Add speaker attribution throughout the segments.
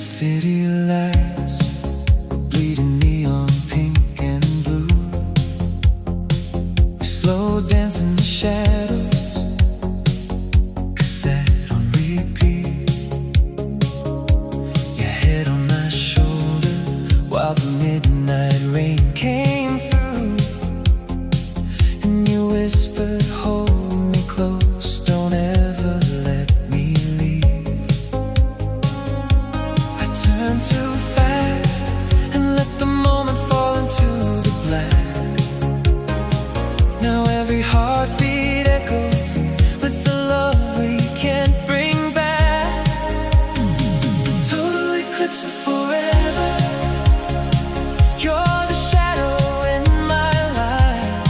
Speaker 1: City lights, bleeding neon pink and blue. We slow dance in the shadows, cassette on repeat. Your head on my shoulder while the midnight rain came through. And you whispered, hold me close, don't ever let me leave. I turned too fast and let the moment fall into the black. Now every heartbeat echoes with the love we can't bring back. Total eclipse of forever. You're the shadow in my life.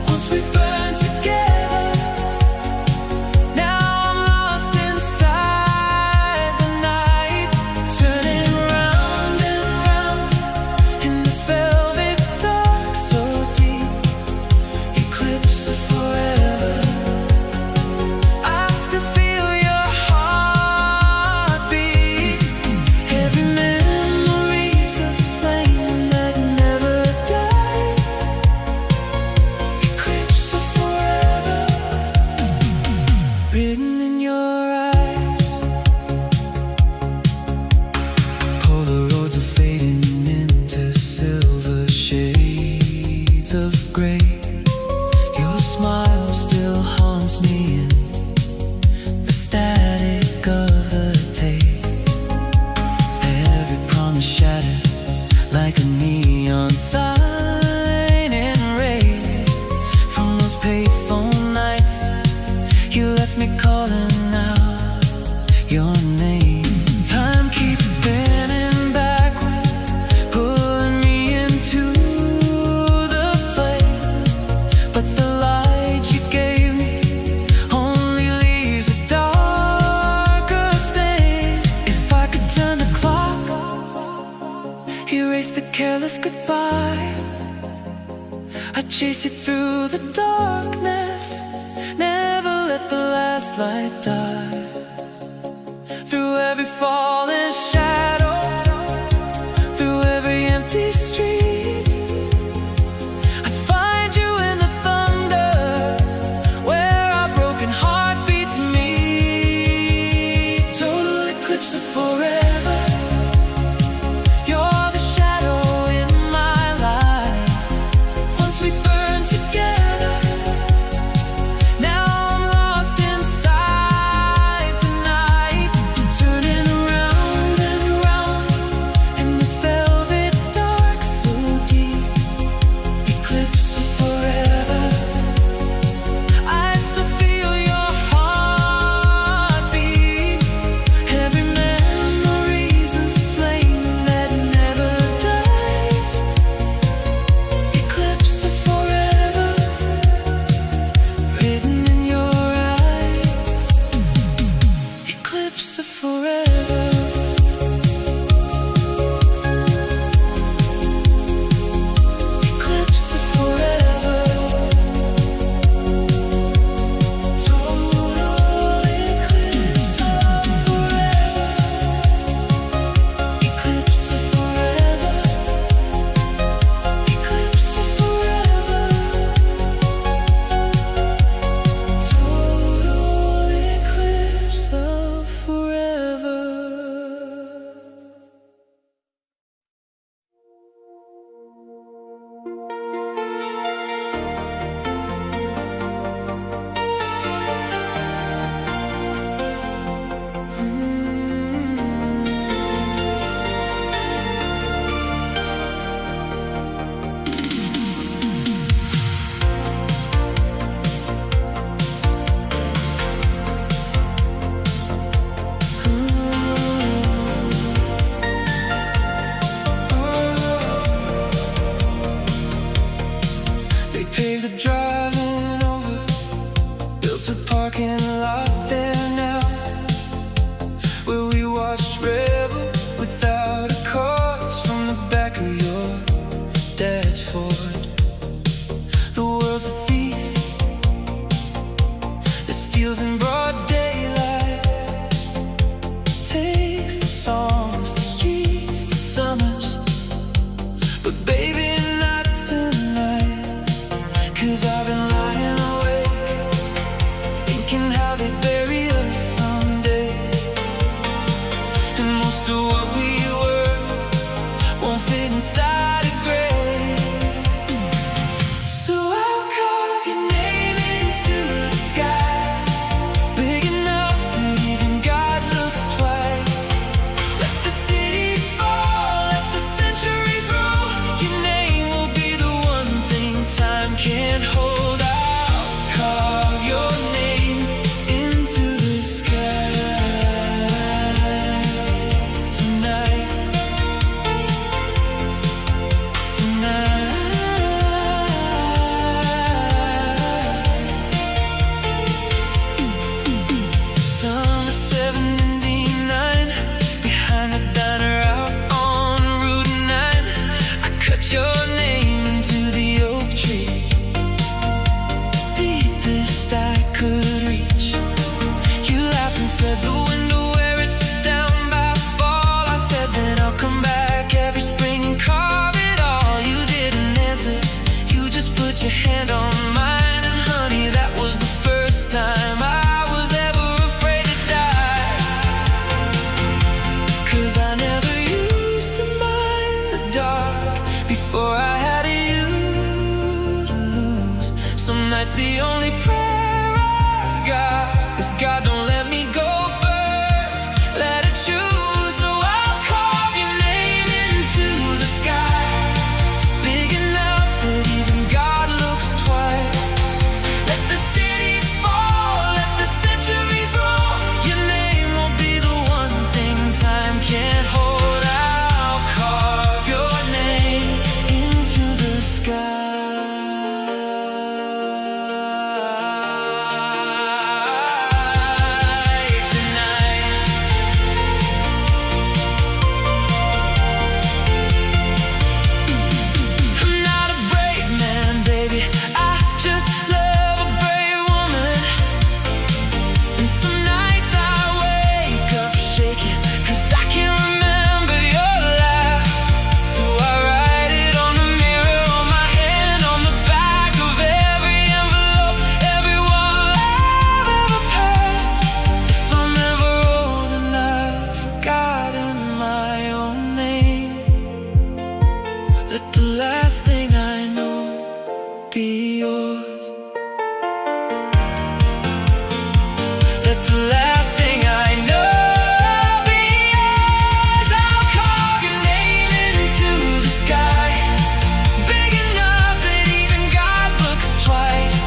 Speaker 1: Once we burn together, now I'm lost inside the night, turning round and round in this velvet dark so deep. Eclipse of forever. I still feel your heartbeat. Every memory's a flame that never dies. Eclipse of forever. Written in your eyes. Polaroids are fading into silver shades of gray. Your smile still haunts me in the static of a tape. Every promise shattered like a neon sign in rain. From those payphone nights, you left me calling out your name. Time keeps spinning backwards, pulling me into the flame. But the light you gave me only leaves a darker stain. If I could turn the clock, erase the careless goodbye, I'd chase you through the darkness, never let the last light die. Through every fallen shadow, through every empty street, I'd find you in the thunder where our broken heart beats meet. Total eclipse of forever. You're the shadow in my life. Once we burn together, now I'm lost inside the night, turning around and round in this velvet dark so deep. Eclipse of forever. I still feel your heartbeat. Every memory's a flame that never dies. Eclipse of forever. Written in your eyes. Eclipse of forever. Eclipse of forever. Total eclipse of forever. Eclipse of forever. Eclipse of forever. Total eclipse of forever. the only prayer I got is, God, don't let me go first. Let her choose, so I'll carve your name into the sky, big enough that even God looks twice. Let the cities fall, let the centuries roll. Your name will be the one thing time can't hold. I'll carve your name into the sky. Let the last thing I know be yours. Let the last thing I know be yours. I'll carve your name into the sky, big enough that even God looks twice.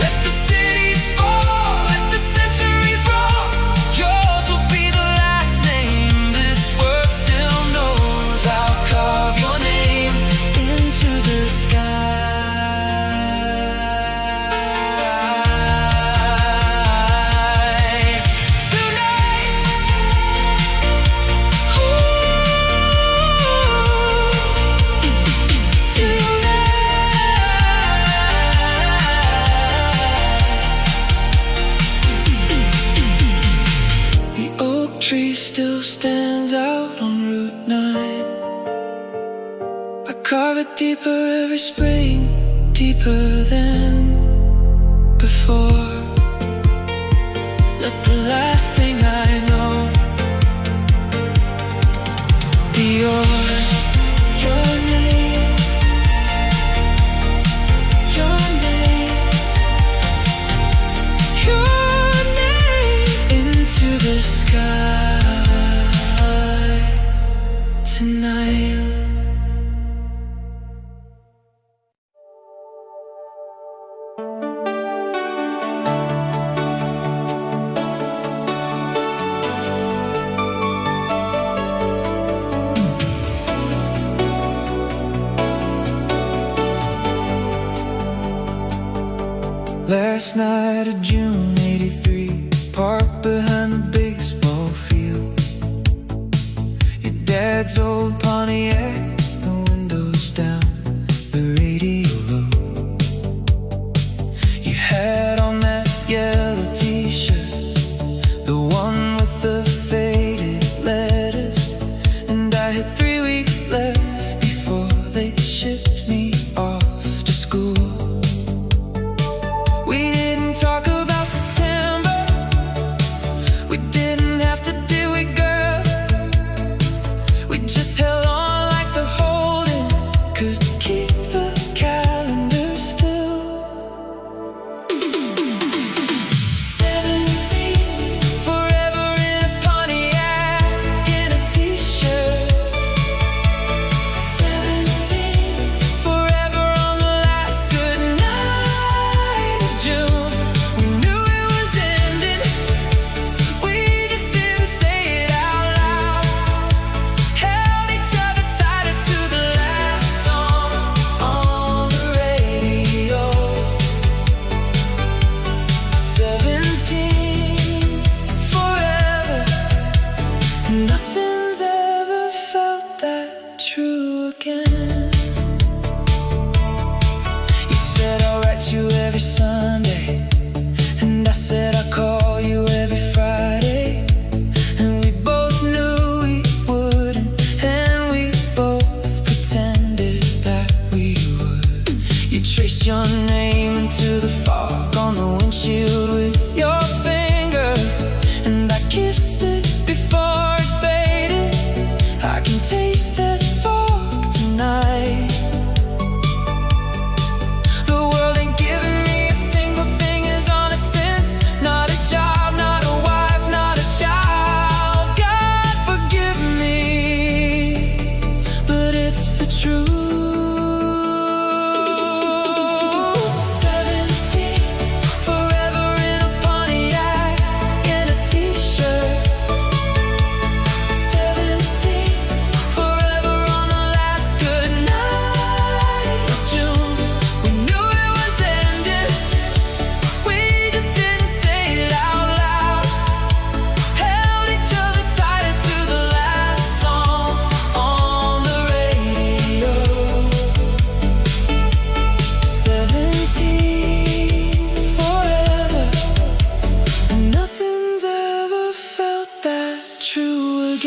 Speaker 1: Let the cities fall, let the centuries roll. Yours will be the last name this world still knows. I'll carve your name into the sky. The oak tree still stands out on Route 9. I carve it deeper every spring, deeper than before. Let the last thing I know be yours. Your name, your name, your name into the sky tonight. Last night of June '83, parked behind the baseball field. Your dad's old Pontiac, the windows down, the radio low. You had on that yellow t-shirt, the one with the faded letters, and I had 3 weeks left before they shipped me off to school. We didn't talk about September, we didn't have to do it, girl. We just held on like the Holding could keep the calendar still. 17, forever in a Pontiac, in a t-shirt. 17, forever on the last good night of June. We knew it was ending, we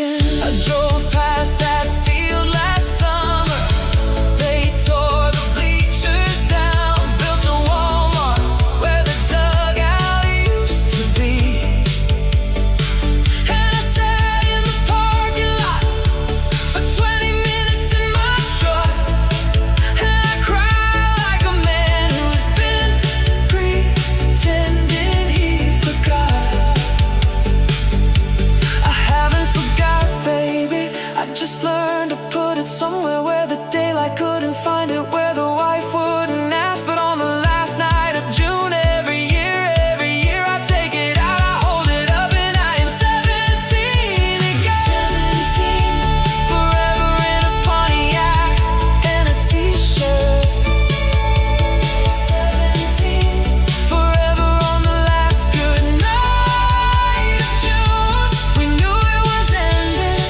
Speaker 1: again. I drove past that field last summer. They tore the bleachers down, built a Walmart where the dugout used to be. And I sat in the parking lot for 20 minutes in my truck, and I cried like a man who's been pretending he forgot. I haven't forgot, baby. I just learned to put it somewhere where the daylight couldn't find it, where the wife wouldn't ask. But on the last night of June every year I take it out, I hold it up, and I am 17 again. 17, forever in a Pontiac and a t-shirt. 17, forever on the last good night of June. We knew it was ending,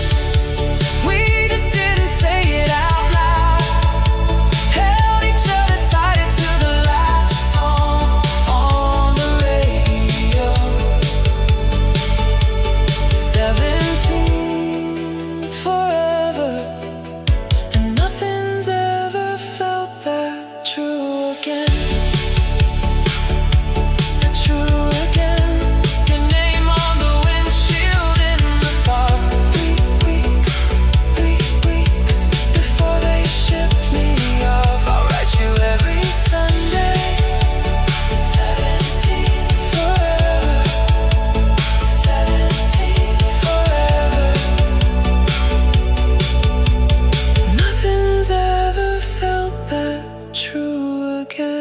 Speaker 1: we just didn't say it out loud. Held each other tighter to the last song on the radio. 17, forever, and nothing's ever felt that true again. True again. Your name on the windshield in the fog. 3 weeks before they shipped me off. I'll write you every Sunday. 17, forever. 17, forever. Nothing's ever felt that true again.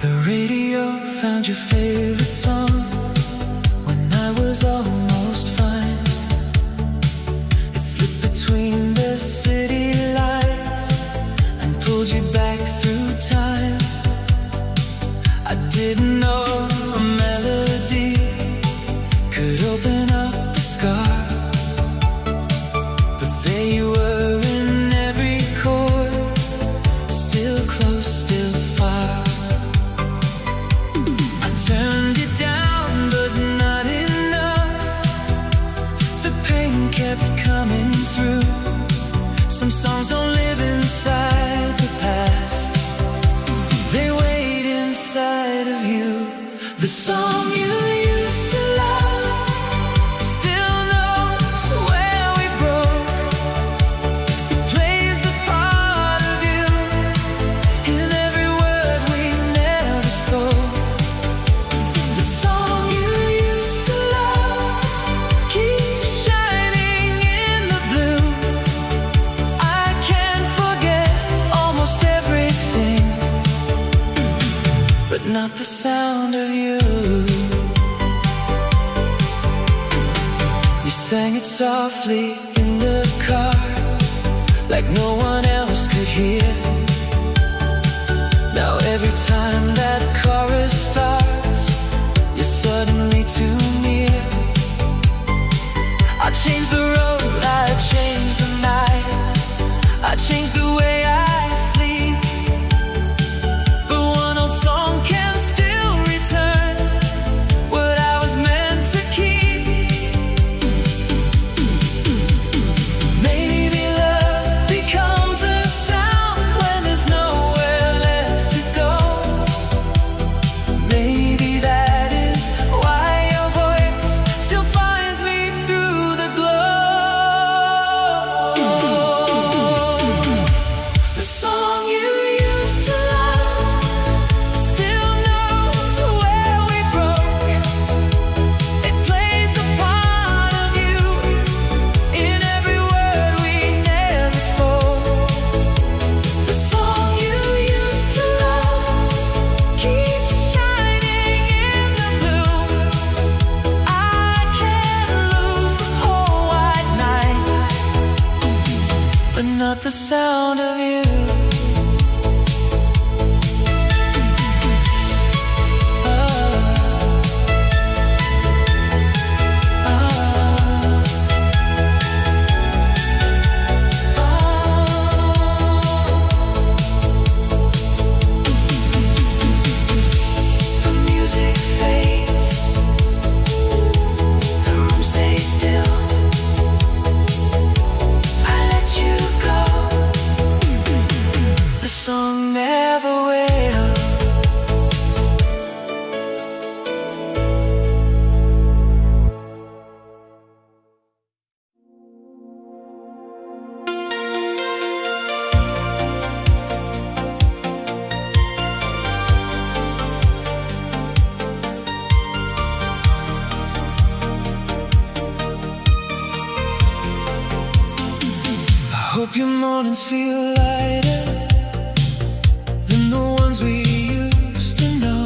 Speaker 1: The radio found your favorite song when I was almost fine. It slipped between the city lights and pulled you back through time. I didn't know a melody could open up a scar, but there you were in every chord, still close, still far. I turned it down, but not enough. The pain kept coming through. Some songs don't live inside the past, they wait inside of you. The song you used to love still knows where we broke. It plays the part of you in every word we never spoke. The song you used to love keeps shining in the blue. I can't forget almost everything, but not the sound of you. You sang it softly in the car, like no one else could hear. Now every time that chorus starts, you're suddenly too near. I changed the road, I changed the night, I changed the way I sleep, but one old song can still return what I was meant to keep. Maybe love becomes a sound when there's nowhere left to go. song never will. Hope your mornings feel lighter than the ones we used to know.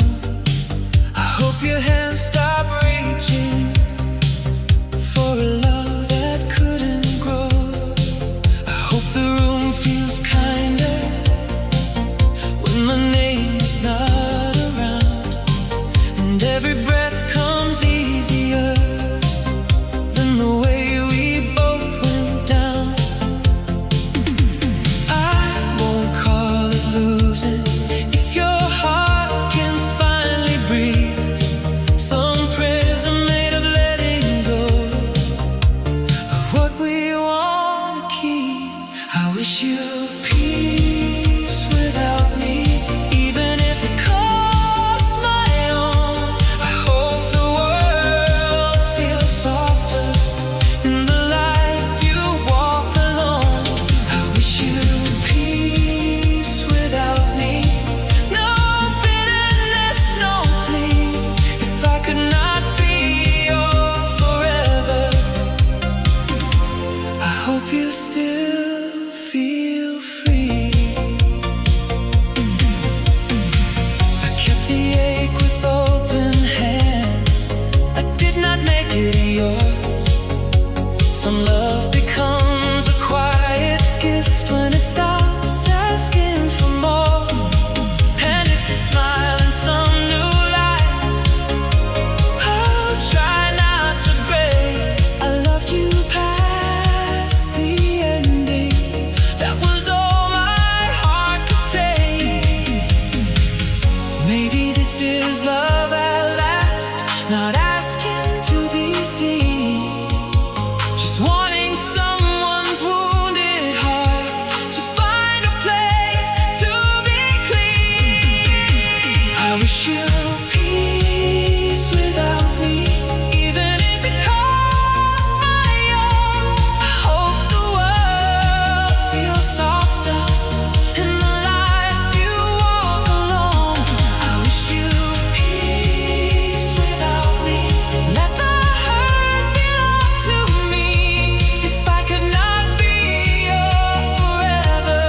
Speaker 1: I hope your hands stop reaching for a love that couldn't grow. I hope the room feels kinder when my name's not around, and every breath comes easier than the way we both went down. If your heart can finally breathe, some prayers are made of letting go of what we want to keep. I wish you peace without me, even if it cost my own. I hope the world feels softer in the life you walk alone. I wish you peace without me. No bitterness, no plea. If I could not be your forever, I hope you still feel free. I kept the ache with open hands. I did not make it yours. Some love becomes a quiet gift when it stops asking for more. And if you smile in some new light, I'll try not to break. I loved you past the ending. That was all my heart could take. Maybe this is love at last, not asking to be seen, just wanting someone's wounded heart to find a place to be clean. I wish you peace without me, even if it costs my own. I hope the world feels softer in the life you walk alone. I wish you peace without me. Let the hurt belong to me. If I could not be your forever,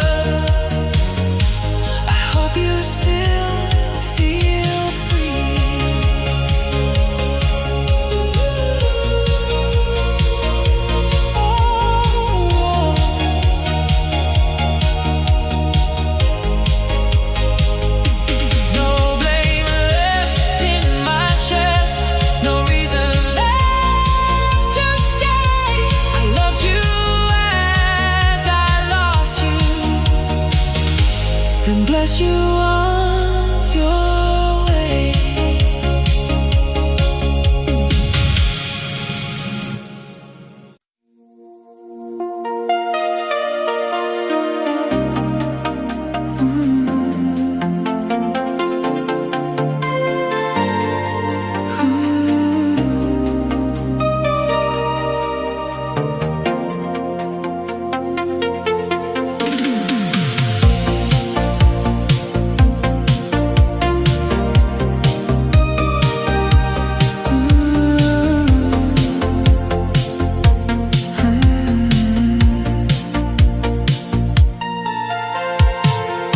Speaker 1: I hope you still feel free. No blame left in my chest, no reason left to stay. I loved you as I lost you, then bless you on your way.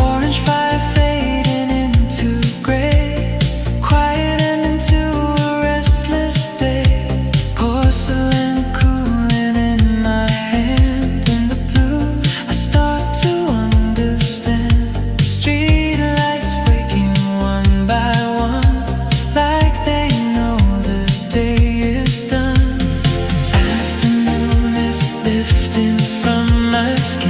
Speaker 1: Orange fire fading into gray, quiet and into a restless day. Porcelain cooling in my hand, in the blue I start to understand. Street lights waking one by one, like they know the day is done. Afternoon is lifting from my skin.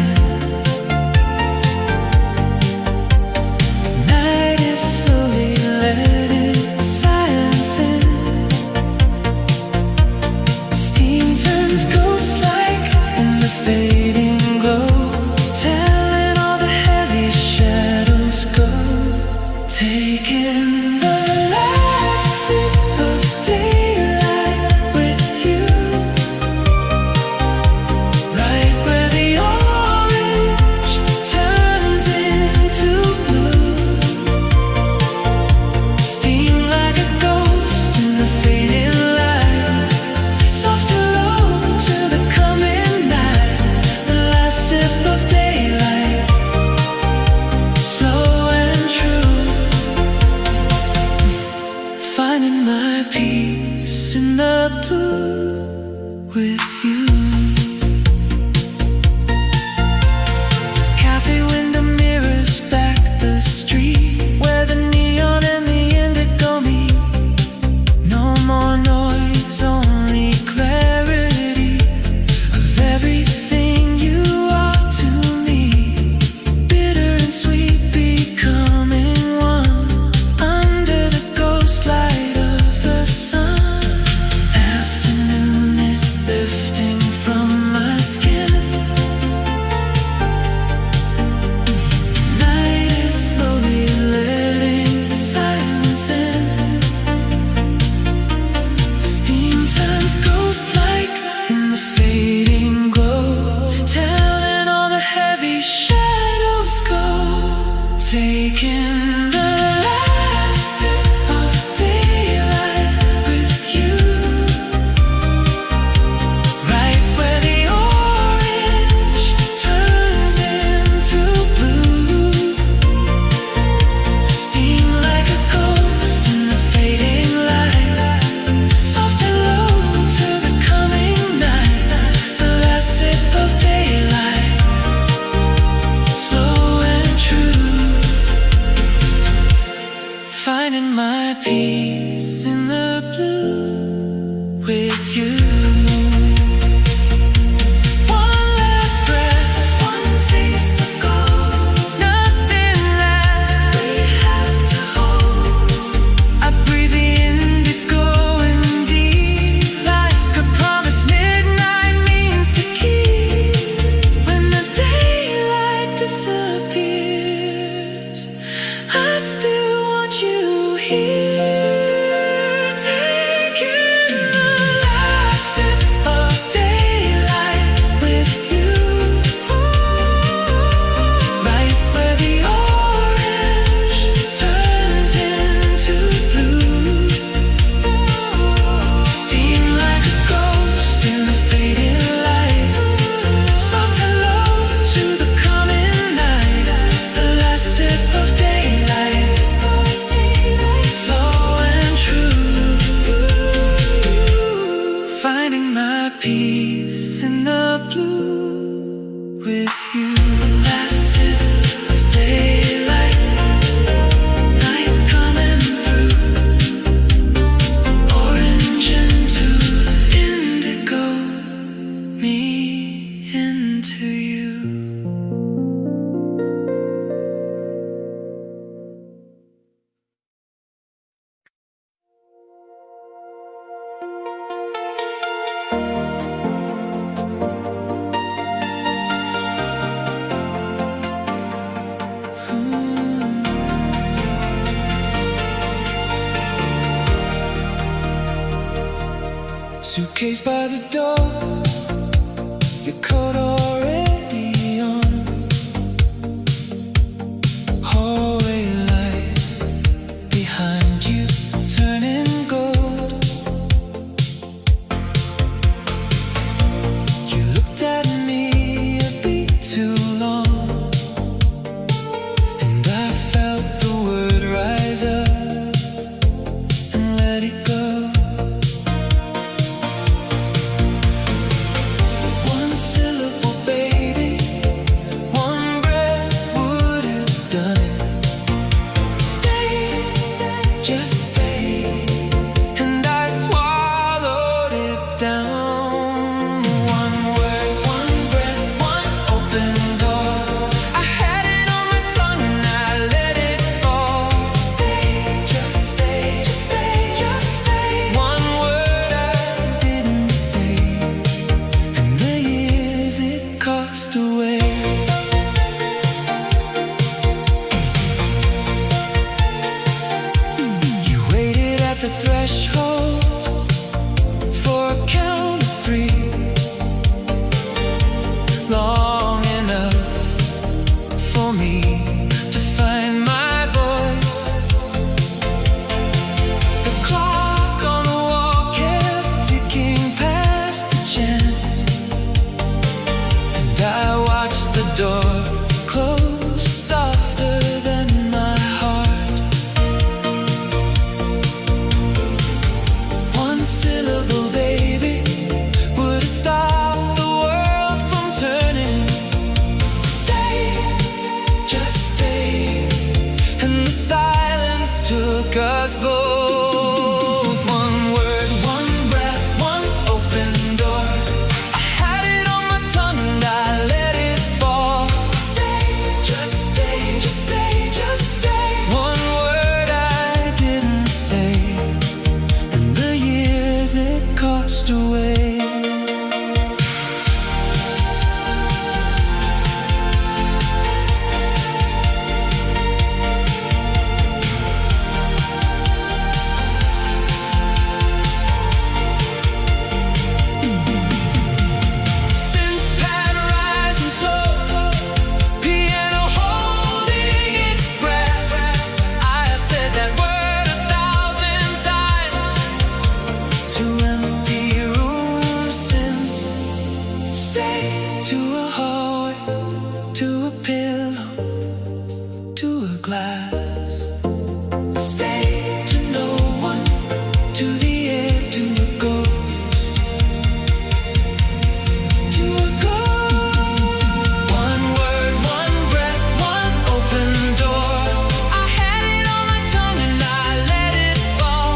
Speaker 1: Taking the last sip of daylight with you, right where the orange turns into blue. Steam like a ghost in the fading light, soft and low to the coming night. The last sip of daylight, slow and true. Finding my peace in the blue with you. One last breath, one taste of gold. Nothing left we have to hold. I breathe the indigo in deep, like a promise midnight means to keep. When the daylight disappears, I still want you here. Taking the last sip of daylight with you, right where the orange turns into blue. Steam like a ghost in the fading light, soft and low to the coming night. The last sip of daylight, slow and true. Finding my peace in the blue with you. Last sip of daylight, night coming through. Orange into indigo, me into you. Suitcase by the door, your coat already on. Hallway light behind you, turning gold. You looked at me a beat too long, and I felt the word rise up and let it go. One syllable, baby, one breath would have done it. Stay, just stay, and I swallowed it down. One word, one breath, one open door. I had it on my tongue and I let it fall. Stay, just stay, just stay, just stay. One word I didn't say, and the years it cost away. You waited at the threshold for a count of three, long enough for me to find my voice. The clock on the wall kept ticking past the chance, and I watched the door close softer than my heart. One syllable, baby, would have stopped the world from turning. Stay, just stay, and the silence took us both. One word, one breath, one open door. I had it on my tongue and I let it fall. Stay, just stay, just stay, just stay. One word I didn't say, and the years it cost away. glass. Stay to no one, to the air, to a ghost, to a ghost. One word, one breath, one open door. I had it on my tongue and I let it fall.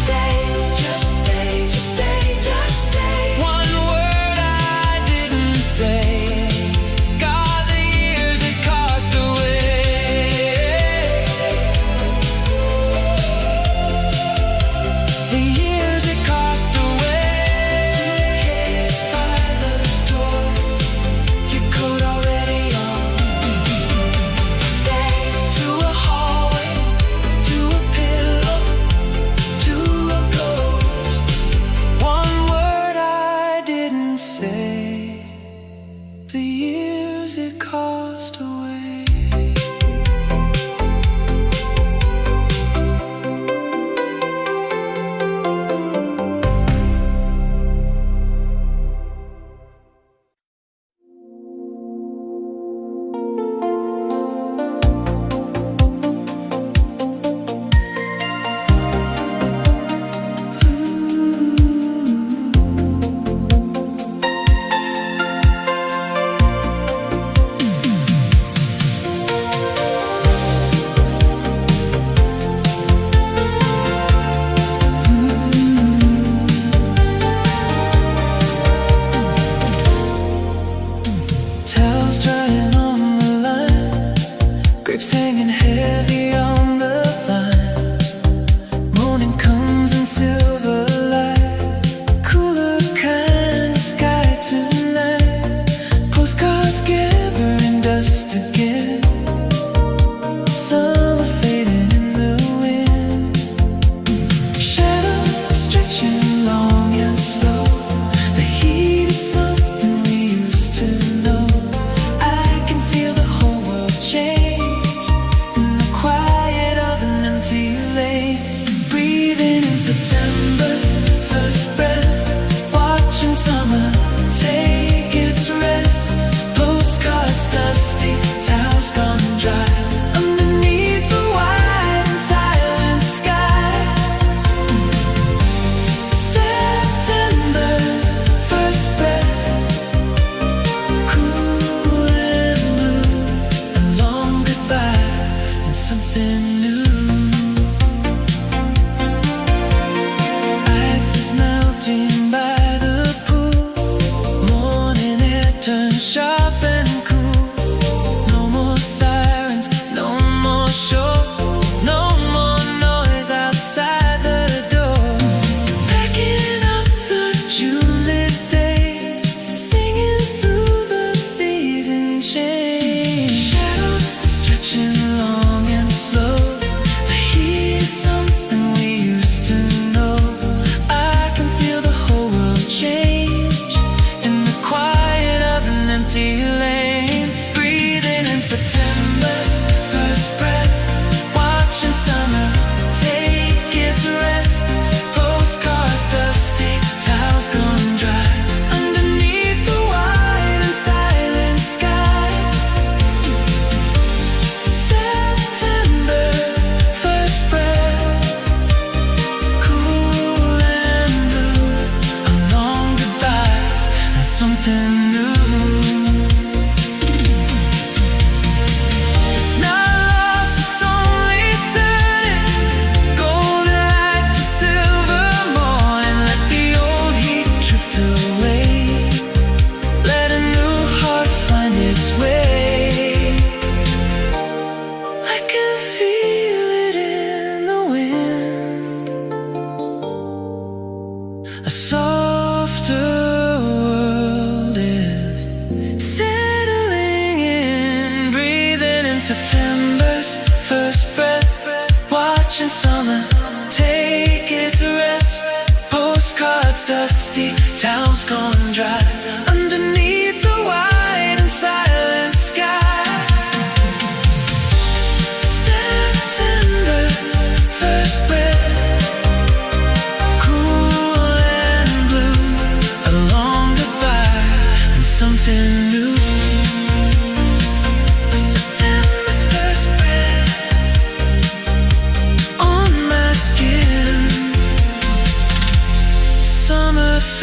Speaker 1: Stay, just stay, just stay, just stay. One word I didn't say. God, the years it cost away. The years it cost away. Suitcase by the door, your coat already on. Stay to a hallway, to a pillow, to a ghost. One word I didn't say. The years it cost away. Towels drying on the line, grapes hanging heavy on the vine. Morning comes in silver light, cooler kind of sky tonight. Postcards gathering dust again, summer fading in the wind. Shadows stretching long and slow, the heat is something we used to know. I can feel the whole world change in the quiet of an empty lane. Breathing in September's first breath, watching summer take its rest. Postcards dusty, towels gone dry, underneath the wide and silent sky. September's first breath, cool and blue, a long goodbye and something new. Ice is melting by the pool, morning air turns sharp and cool. No more sirens, no more show, no more noise outside the door. Packing up the June-lit days, singing through the season change. Shadows stretching long and slow, the heat is something we used to know. I can feel the whole world change in the quiet of an empty lane. Breathing in September's first breath, watching summer take its rest. Postcards dusty, towels gone dry, underneath the wide and silent sky. September's first breath, cool and blue, a long goodbye and something new. It's not lost, it's only turning, golden light to silver morning. Let the old heat drift away, let a new heart find its way. I can feel it in the wind, a softer world is settling in. Breathing in September's first breath, watching summer take its rest. Postcards dusty, towels gone dry, underneath the wide and silent sky. September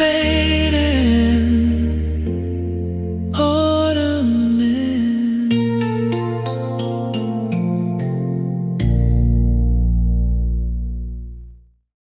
Speaker 1: fade.